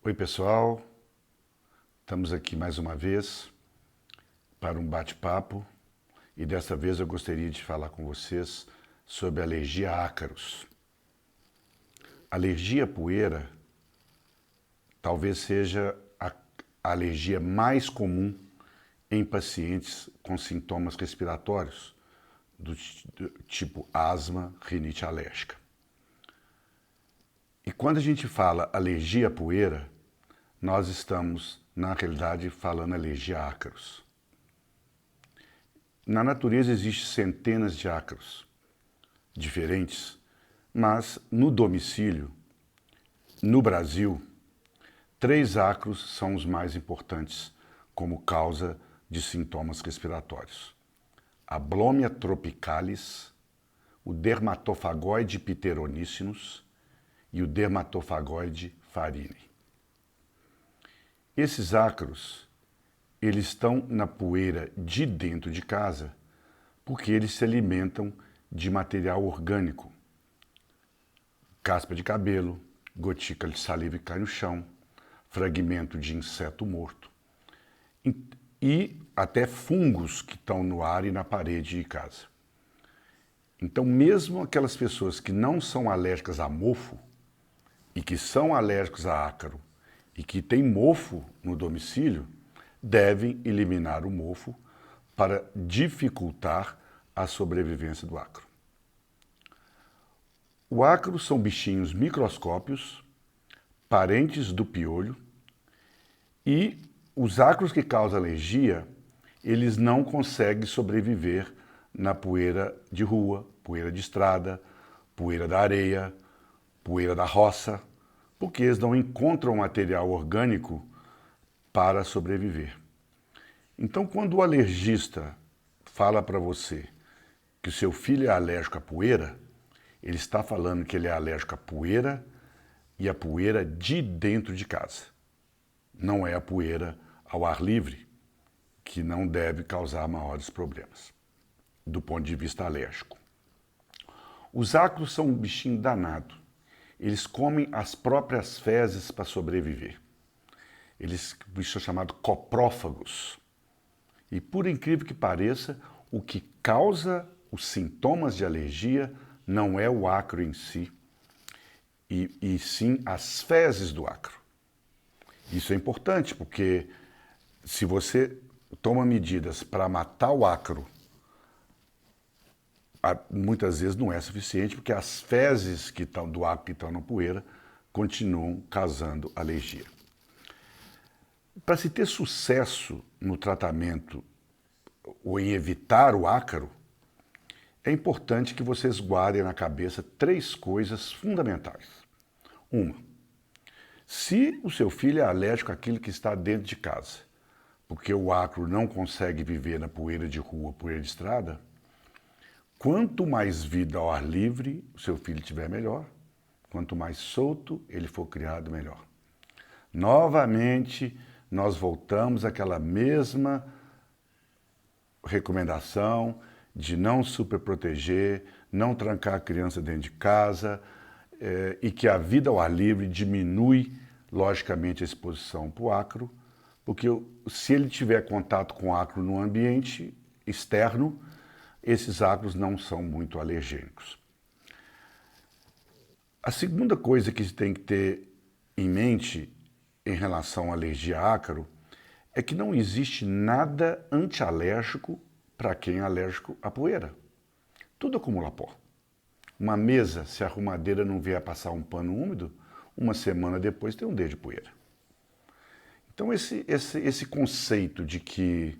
Oi, pessoal. Estamos aqui mais uma vez para um bate-papo e dessa vez eu gostaria de falar com vocês sobre alergia a ácaros. Alergia à poeira talvez seja a alergia mais comum em pacientes com sintomas respiratórios do tipo asma, rinite alérgica. E quando a gente fala alergia à poeira, nós estamos, na realidade, falando alergia a ácaros. Na natureza existem centenas de ácaros diferentes, mas no domicílio, no Brasil, 3 ácaros são os mais importantes como causa de sintomas respiratórios. A Blomia tropicalis, o Dermatofagoide pteronicinus e o Dermatofagoide farinei. Esses ácaros, eles estão na poeira de dentro de casa porque eles se alimentam de material orgânico. Caspa de cabelo, gotícula de saliva que cai no chão, fragmento de inseto morto e até fungos que estão no ar e na parede de casa. Então, mesmo aquelas pessoas que não são alérgicas a mofo e que são alérgicos a ácaro e que têm mofo no domicílio, devem eliminar o mofo para dificultar a sobrevivência do ácaro. O ácaro são bichinhos microscópios, parentes do piolho, e os ácaros que causam alergia, eles não conseguem sobreviver na poeira de rua, poeira de estrada, poeira da areia, poeira da roça, porque eles não encontram material orgânico para sobreviver. Então, quando o alergista fala para você que o seu filho é alérgico à poeira, ele está falando que ele é alérgico à poeira e à poeira de dentro de casa. Não é a poeira ao ar livre, que não deve causar maiores problemas, do ponto de vista alérgico. Os ácaros são um bichinho danado. Eles comem as próprias fezes para sobreviver. Eles são chamados coprófagos. E por incrível que pareça, o que causa os sintomas de alergia não é o ácaro em si, e sim as fezes do ácaro. Isso é importante, porque se você toma medidas para matar o ácaro, muitas vezes não é suficiente, porque as fezes que estão do ácaro que estão na poeira continuam causando alergia. Para se ter sucesso no tratamento ou em evitar o ácaro, é importante que vocês guardem na cabeça 3 coisas fundamentais. Uma, se o seu filho é alérgico àquilo que está dentro de casa, porque o ácaro não consegue viver na poeira de rua, poeira de estrada, quanto mais vida ao ar livre o seu filho tiver, melhor. Quanto mais solto ele for criado, melhor. Novamente, nós voltamos àquela mesma recomendação de não superproteger, não trancar a criança dentro de casa, e que a vida ao ar livre diminui, logicamente, a exposição para o ácaro, porque se ele tiver contato com ácaro no ambiente externo, esses ácaros não são muito alergênicos. A segunda coisa que se tem que ter em mente em relação à alergia a ácaro é que não existe nada antialérgico para quem é alérgico à poeira. Tudo acumula pó. Uma mesa, se a arrumadeira não vier passar um pano úmido, uma semana depois tem um dedo de poeira. Então esse conceito de que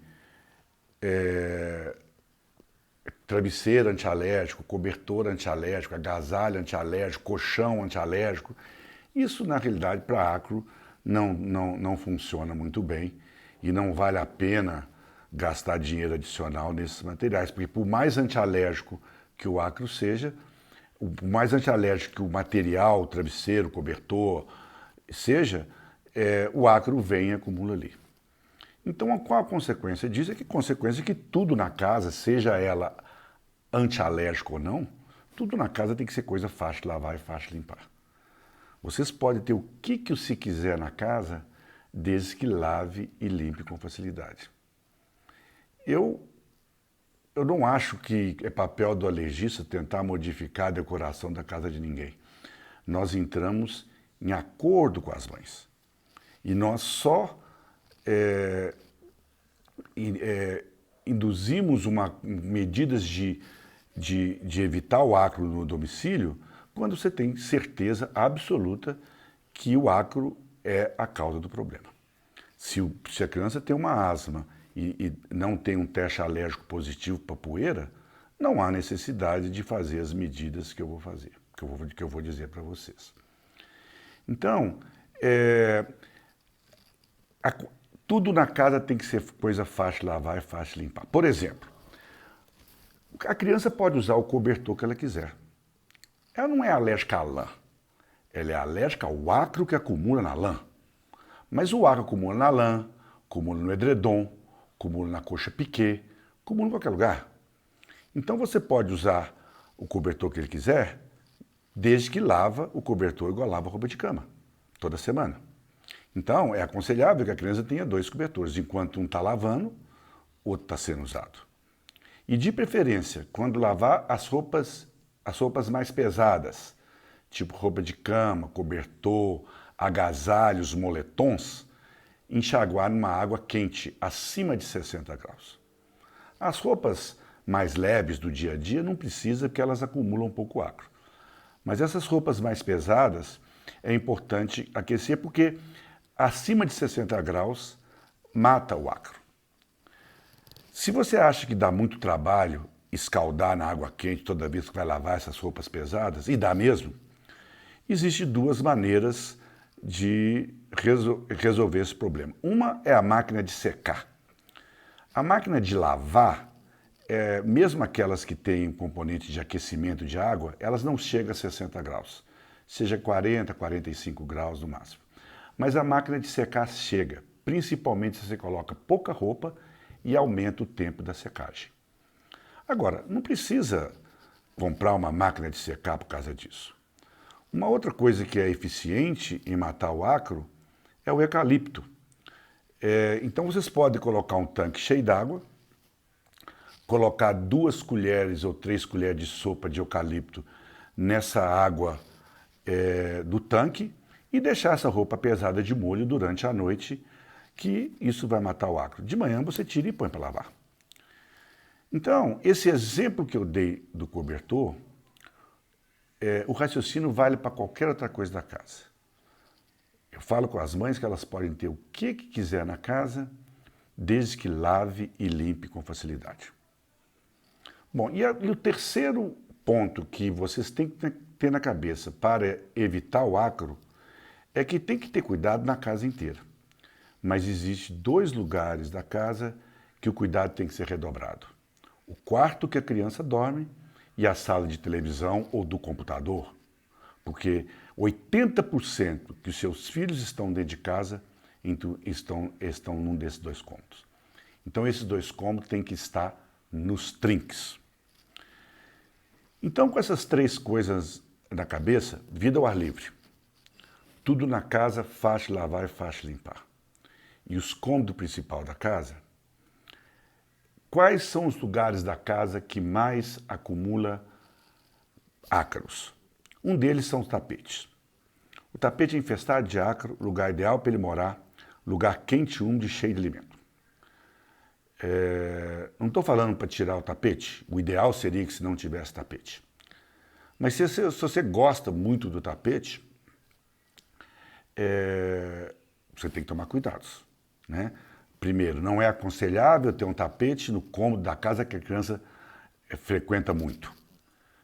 travesseiro antialérgico, cobertor antialérgico, agasalho antialérgico, colchão antialérgico, isso na realidade para ácaro não funciona muito bem e não vale a pena gastar dinheiro adicional nesses materiais, porque por mais antialérgico que o ácaro seja, por mais antialérgico que o material, o travesseiro, cobertor seja, o ácaro vem e acumula ali. Então, qual a consequência disso? É que a consequência é que tudo na casa, seja ela antialérgica ou não, tudo na casa tem que ser coisa fácil de lavar e fácil de limpar. Vocês podem ter o que se quiser na casa, desde que lave e limpe com facilidade. Eu não acho que é papel do alergista tentar modificar a decoração da casa de ninguém. Nós entramos em acordo com as mães. E nós só induzimos medidas de evitar o acro no domicílio quando você tem certeza absoluta que o acro é a causa do problema. Se a criança tem uma asma e não tem um teste alérgico positivo para poeira, não há necessidade de fazer as medidas que eu vou fazer, que eu vou dizer para vocês. Então, tudo na casa tem que ser coisa fácil de lavar e fácil de limpar. Por exemplo, a criança pode usar o cobertor que ela quiser. Ela não é alérgica à lã. Ela é alérgica ao acro que acumula na lã. Mas o acro acumula na lã, acumula no edredom, acumula na coxa piquê, acumula em qualquer lugar. Então você pode usar o cobertor que ele quiser, desde que lava o cobertor igual lava a roupa de cama, toda semana. Então é aconselhável que a criança tenha 2 cobertores, enquanto um está lavando, o outro está sendo usado. E de preferência, quando lavar as roupas mais pesadas, tipo roupa de cama, cobertor, agasalhos, moletons, enxaguar numa água quente, acima de 60 graus. As roupas mais leves do dia a dia não precisa, porque elas acumulam um pouco acro. Mas essas roupas mais pesadas é importante aquecer, porque acima de 60 graus mata o acro. Se você acha que dá muito trabalho escaldar na água quente toda vez que vai lavar essas roupas pesadas, e dá mesmo, existem 2 maneiras de resolver esse problema. Uma é a máquina de secar. A máquina de lavar, mesmo aquelas que têm um componente de aquecimento de água, elas não chegam a 60 graus, seja 40, 45 graus no máximo. Mas a máquina de secar chega, principalmente se você coloca pouca roupa e aumenta o tempo da secagem. Agora, não precisa comprar uma máquina de secar por causa disso. Uma outra coisa que é eficiente em matar o acro é o eucalipto. Então vocês podem colocar um tanque cheio d'água, colocar 2 colheres ou 3 colheres de sopa de eucalipto nessa água do tanque e deixar essa roupa pesada de molho durante a noite, que isso vai matar o acro. De manhã você tira e põe para lavar. Então, esse exemplo que eu dei do cobertor, o raciocínio vale para qualquer outra coisa da casa. Eu falo com as mães que elas podem ter o que quiser na casa, desde que lave e limpe com facilidade. Bom, e o terceiro ponto que vocês têm que ter na cabeça para evitar o acro é que tem que ter cuidado na casa inteira. Mas existem 2 lugares da casa que o cuidado tem que ser redobrado. O quarto que a criança dorme e a sala de televisão ou do computador. Porque 80% que os seus filhos estão dentro de casa estão num desses 2 cômodos. Então esses 2 cômodos têm que estar nos trinques. Então com essas 3 coisas na cabeça, vida ao ar livre. Tudo na casa, fácil de lavar e fácil de limpar. E os cômodos principais da casa, quais são os lugares da casa que mais acumula ácaros? Um deles são os tapetes. O tapete infestado de ácaro, lugar ideal para ele morar, lugar quente e úmido e cheio de alimento. Não estou falando para tirar o tapete, o ideal seria que se não tivesse tapete. Mas se você gosta muito do tapete, você tem que tomar cuidados, né? Primeiro, não é aconselhável ter um tapete no cômodo da casa que a criança frequenta muito.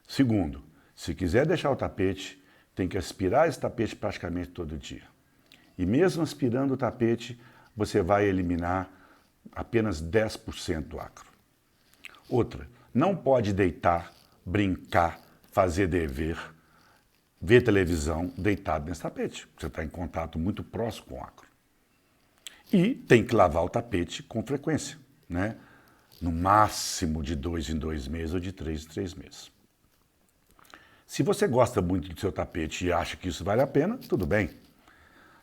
Segundo, se quiser deixar o tapete, tem que aspirar esse tapete praticamente todo dia. E mesmo aspirando o tapete, você vai eliminar apenas 10% do acro. Outra, não pode deitar, brincar, fazer dever, ver televisão deitado nesse tapete. Você está em contato muito próximo com o acro. E tem que lavar o tapete com frequência, né? No máximo de 2 em 2 meses ou de 3 em 3 meses. Se você gosta muito do seu tapete e acha que isso vale a pena, tudo bem.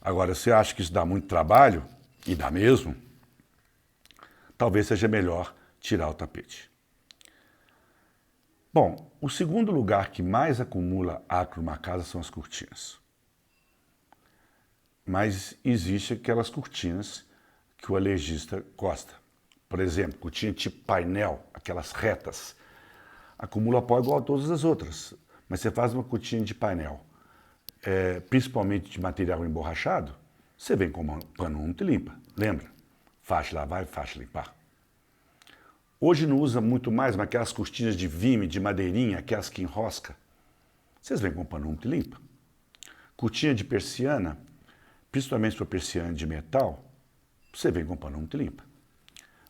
Agora, se acha que isso dá muito trabalho, e dá mesmo, talvez seja melhor tirar o tapete. Bom, o segundo lugar que mais acumula acro numa casa são as cortinas. Mas existe aquelas cortinas que o alergista gosta. Por exemplo, cortina tipo painel, aquelas retas. Acumula pó igual a todas as outras. Mas você faz uma cortina de painel, principalmente de material emborrachado, você vem com um pano úmido e limpa. Lembra? Faixa lavar e faixa limpar. Hoje não usa muito mais, mas aquelas cortinas de vime, de madeirinha, aquelas que enrosca. Vocês vêm com um pano úmido e limpa. Cortina de persiana, principalmente para persiana de metal, você vem com pano úmido e limpa.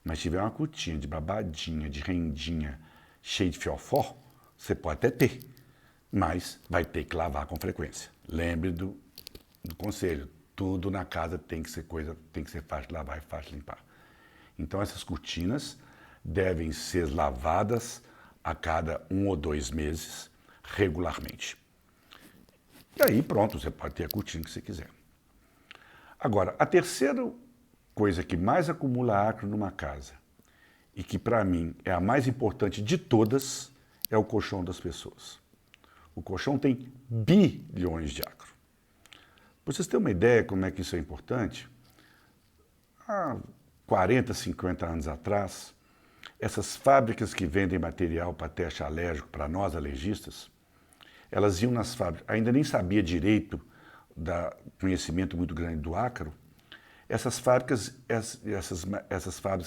Mas se tiver uma cortina de babadinha, de rendinha, cheia de fiofó, você pode até ter, mas vai ter que lavar com frequência. Lembre do conselho, tudo na casa tem que ser fácil de lavar e fácil de limpar. Então essas cortinas devem ser lavadas a cada 1 ou 2 meses, regularmente. E aí pronto, você pode ter a cortina que você quiser. Agora, a terceira coisa que mais acumula acro numa casa, e que para mim é a mais importante de todas, é o colchão das pessoas. O colchão tem bilhões de acro. Para vocês terem uma ideia como é que isso é importante, há 40, 50 anos atrás, essas fábricas que vendem material para teste alérgico para nós alergistas, elas iam nas fábricas, ainda nem sabia direito conhecimento muito grande do ácaro. Essas fábricas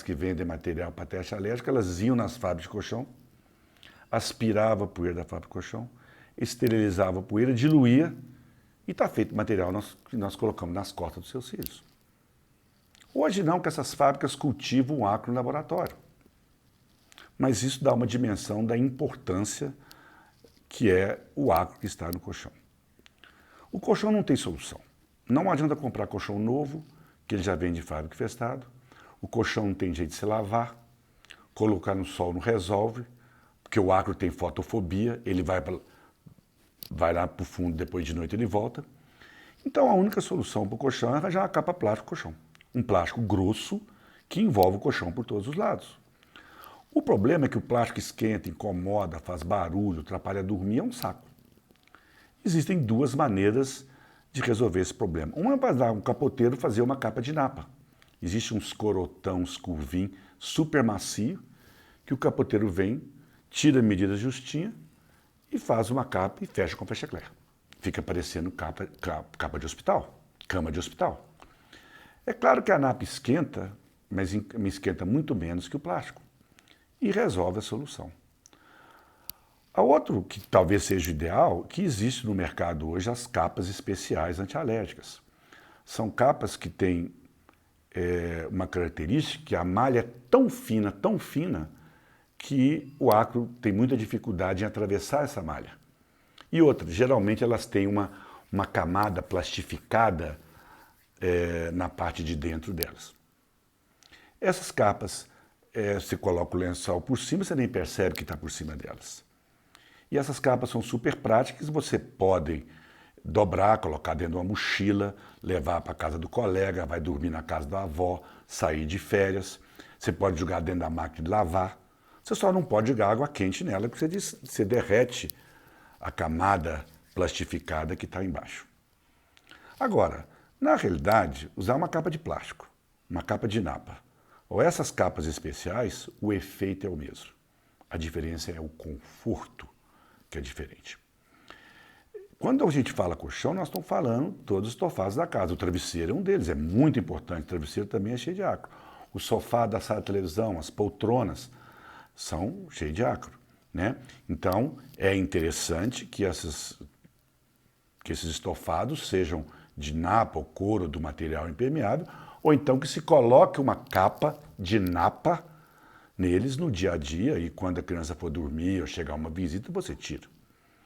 que vendem material para teste alérgico, elas iam nas fábricas de colchão, aspiravam a poeira da fábrica de colchão, esterilizava a poeira, diluía e está feito o material que nós colocamos nas costas dos seus filhos. Hoje não, que essas fábricas cultivam o acro no laboratório. Mas isso dá uma dimensão da importância que é o acro que está no colchão. O colchão não tem solução. Não adianta comprar colchão novo, que ele já vem de fábrica infestado. O colchão não tem jeito de se lavar. Colocar no sol não resolve, porque o acro tem fotofobia, ele vai lá para o fundo, depois de noite ele volta. Então a única solução para o colchão é arranjar uma capa plástica do colchão. Um plástico grosso que envolve o colchão por todos os lados. O problema é que o plástico esquenta, incomoda, faz barulho, atrapalha dormir, é um saco. Existem 2 maneiras de resolver esse problema. Uma é para um capoteiro fazer uma capa de napa. Existe uns corotão, uns curvim super macio, que o capoteiro vem, tira a medida justinha e faz uma capa e fecha com fecha-eclair. Fica parecendo capa de hospital, cama de hospital. É claro que a napa esquenta, mas me esquenta muito menos que o plástico. E resolve a solução. A outro, que talvez seja o ideal, que existe no mercado hoje as capas especiais antialérgicas. São capas que têm uma característica que a malha é tão fina, que o acro tem muita dificuldade em atravessar essa malha. E outra, geralmente elas têm uma camada plastificada na parte de dentro delas. Essas capas, você coloca o lençol por cima, você nem percebe que está por cima delas. E essas capas são super práticas, você pode dobrar, colocar dentro de uma mochila, levar para a casa do colega, vai dormir na casa da avó, sair de férias. Você pode jogar dentro da máquina de lavar. Você só não pode jogar água quente nela, porque você derrete a camada plastificada que está embaixo. Agora, na realidade, usar uma capa de plástico, uma capa de napa, ou essas capas especiais, o efeito é o mesmo. A diferença é o conforto que é diferente. Quando a gente fala colchão, nós estamos falando todos os estofados da casa. O travesseiro é um deles, é muito importante. O travesseiro também é cheio de acro. O sofá da sala de televisão, as poltronas, são cheios de acro, né? Então, é interessante que esses estofados sejam de napa ou couro do material impermeável, ou então que se coloque uma capa de napa neles no dia a dia, e quando a criança for dormir ou chegar uma visita, você tira.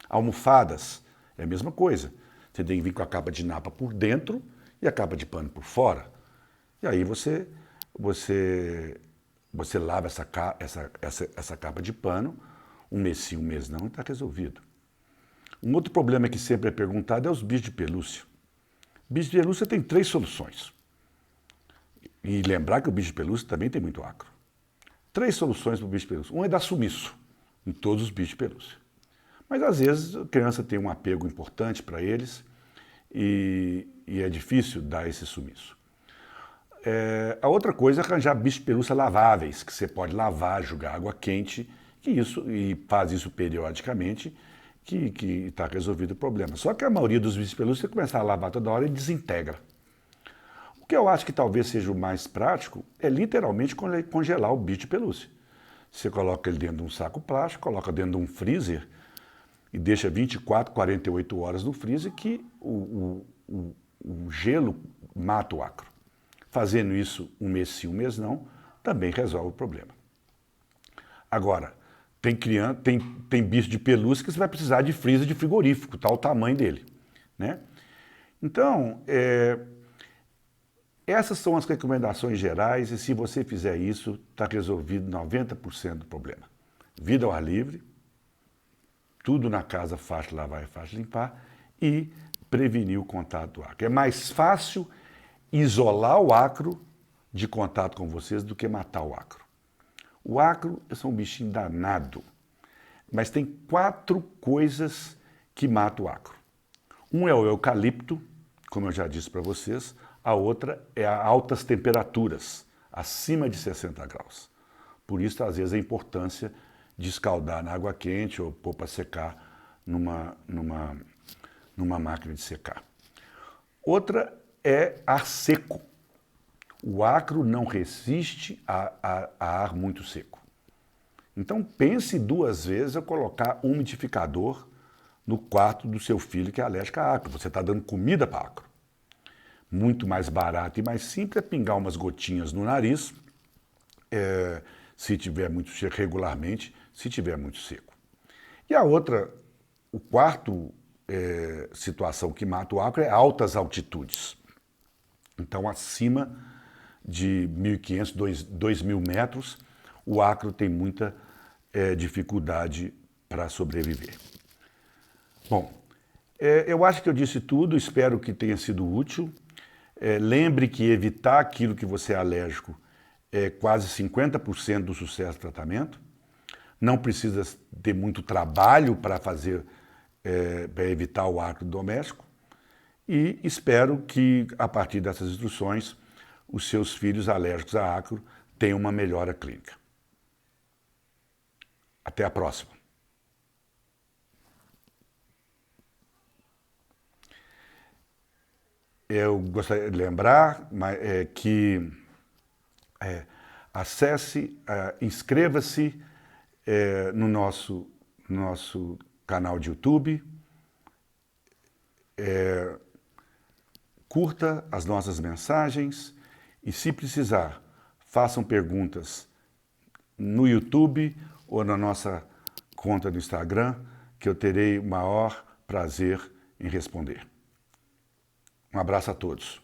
Almofadas, é a mesma coisa. Você tem que vir com a capa de napa por dentro e a capa de pano por fora. E aí você lava essa capa de pano, um mês sim, um mês não, e está resolvido. Um outro problema que sempre é perguntado é os bichos de pelúcia. Bicho de pelúcia tem 3 soluções. E lembrar que o bicho de pelúcia também tem muito acro. 3 soluções para o bicho de pelúcia. Um é dar sumiço em todos os bichos de pelúcia. Mas às vezes a criança tem um apego importante para eles e é difícil dar esse sumiço. A outra coisa é arranjar bichos de pelúcia laváveis, que você pode lavar, jogar água quente, e faz isso periodicamente, que está resolvido o problema. Só que a maioria dos bichos de pelúcia, você começar a lavar toda hora, ele desintegra. O que eu acho que talvez seja o mais prático é literalmente congelar o bicho de pelúcia. Você coloca ele dentro de um saco plástico, coloca dentro de um freezer e deixa 24, 48 horas no freezer que o gelo mata o acro. Fazendo isso um mês sim, um mês não, também resolve o problema. Agora, tem bicho de pelúcia que você vai precisar de freezer de frigorífico, tal o tamanho dele, né? Então, essas são as recomendações gerais e se você fizer isso, está resolvido 90% do problema. Vida ao ar livre, tudo na casa fácil de lavar e fácil de limpar e prevenir o contato do acro. É mais fácil isolar o acro de contato com vocês do que matar o acro. O acro é um bichinho danado, mas tem 4 coisas que matam o acro. Um é o eucalipto, como eu já disse para vocês, a outra é a altas temperaturas, acima de 60 graus. Por isso, às vezes, a importância de escaldar na água quente ou pôr para secar numa máquina de secar. Outra é ar seco. O acro não resiste a ar muito seco. Então pense 2 vezes a colocar um umidificador no quarto do seu filho que é alérgico a acro. Você está dando comida para acro. Muito mais barato e mais simples é pingar umas gotinhas no nariz, se tiver muito seco, regularmente, se tiver muito seco. E a outra, o quarto situação que mata o acro é altas altitudes. Então, acima de 1.500, 2.000 metros, o acro tem muita dificuldade para sobreviver. Bom, eu acho que eu disse tudo, espero que tenha sido útil. Lembre que evitar aquilo que você é alérgico é quase 50% do sucesso do tratamento. Não precisa ter muito trabalho para para evitar o acro doméstico. E espero que, a partir dessas instruções, os seus filhos alérgicos a acro tenham uma melhora clínica. Até a próxima. Eu gostaria de lembrar que acesse, inscreva-se no nosso canal de YouTube, curta as nossas mensagens e, se precisar, façam perguntas no YouTube ou na nossa conta do Instagram, que eu terei o maior prazer em responder. Um abraço a todos.